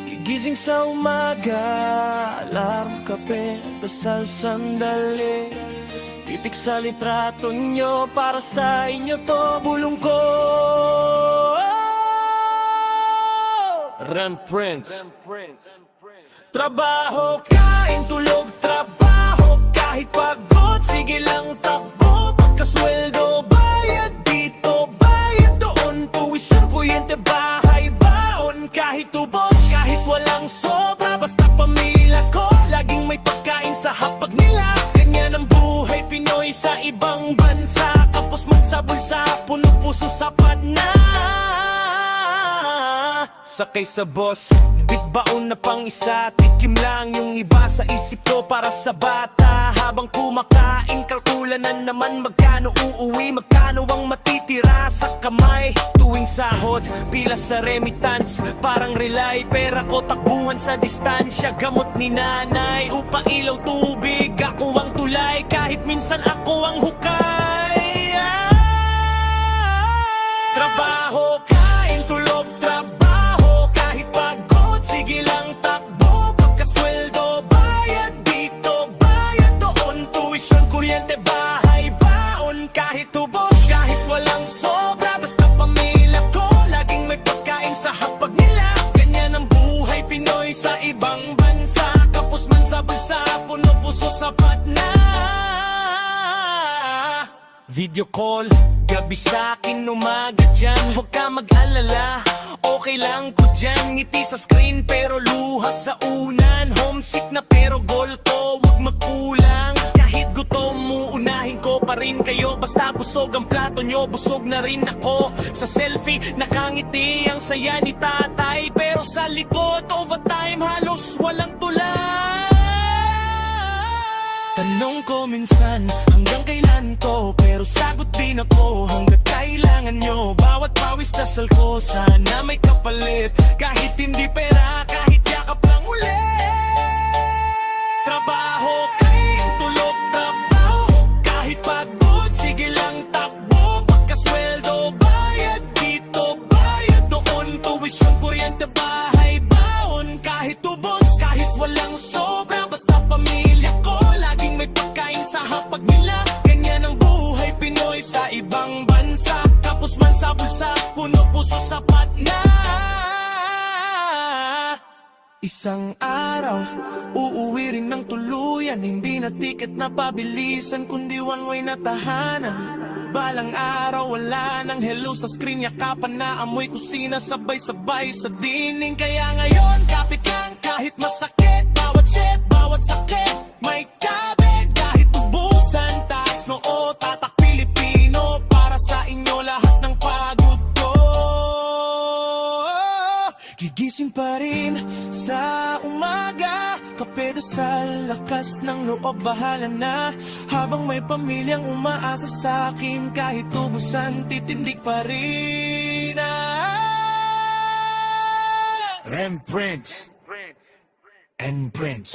Gigising sa umaga, alarm, kape, dasal sandali. Titik sa litrato nyo, para sa inyo to bulong ko. Rembrandt. Trabaho, kain, tulog, trabaho. Kahit pagod, sige lang takbo. Pagkasweldo, bayad dito, bayad doon. Tuition, kuryente, bahay, baon. Kahit tubos, kahit walang sobra, basta pamilya ko laging may pagkain sa hapag nila. Ganyan ang buhay Pinoy sa ibang bansa. Kapos man sa bulsa, puno puso sapat na. Sakay sa boss, bitbaon na pang isa. Tikim lang yung iba sa isip ko para sa bata. Habang kumakain, kalkula na naman magkano uuwi, magkano ang matitira sa kamay. Tuwing sahod, pila sa remittance, parang relay. Pera ko takbuhan sa distansya, gamot ni nanay. Upa, ilaw, tubig, ako ang tulay. Kahit minsan ako ang hukay. Trabaho, kain, tulog, trabaho. Kahit pagod, sige lang takbo. Pagkasweldo, bayad dito, bayad doon. Tuition, kuryente, bahay, baon. Kahit tubos, kahit walang sobra, basta pamilya ko laging may pagkain sa hapag nila. Ganyan ang buhay Pinoy sa ibang bansa. Kapos man sa bulsa, puno puso sapat na. Video call, gabi sa'kin, umaga dyan. Huwag ka mag-alala, okay lang ko dyan. Ngiti sa screen pero luha sa unan. Homesick na pero goal ko, huwag magkulang. Kahit gutom mo, unahin ko pa rin kayo. Basta busog ang plato nyo, busog na rin ako. Sa selfie, nakangiti ang saya ni tatay. Pero sa likod, overtime, halos walang tulay. Tanong ko minsan, hanggang kailan to? Pero sagot din ako, hanggat kailangan nyo. Bawat pawis dasal ko, sana may kapalit. Kahit hindi pera, kahit yakap lang ulit. Trabaho, kain, tulog, trabaho. Kahit pagod, sige lang takbo. Pagkasweldo, bayad dito, bayad doon. Tuition, kuryente, bahay, baon. Kahit tubos, kahit walang sobra, basta pamilya ko laging may pagkain sa hapag nila. Ganyan ang buhay Pinoy sa ibang bansa. Kapos man sa bulsa, puno puso sapat na. Isang araw, uuwi rin ng tuluyan. Hindi na tiket na pabilisan, kundi one way na tahanan. Balang araw, wala nang hello sa screen. Yakapan na amoy kusina, sabay-sabay sa dining. Kaya ngayon, kapit lang kahit masakit. Bawat shit, bawat sakit, may kabit. Kahit tubusan, taas noo, tatak Pilipino. Para sa inyo lahat ng pagod ko. Gigising pa rin sa umaga, kape dasal, lakas ng loob, bahala na. Habang may pamilyang umaasa sa akin, kahit tubusan, titindig pa rin. Rembrandt and Prince.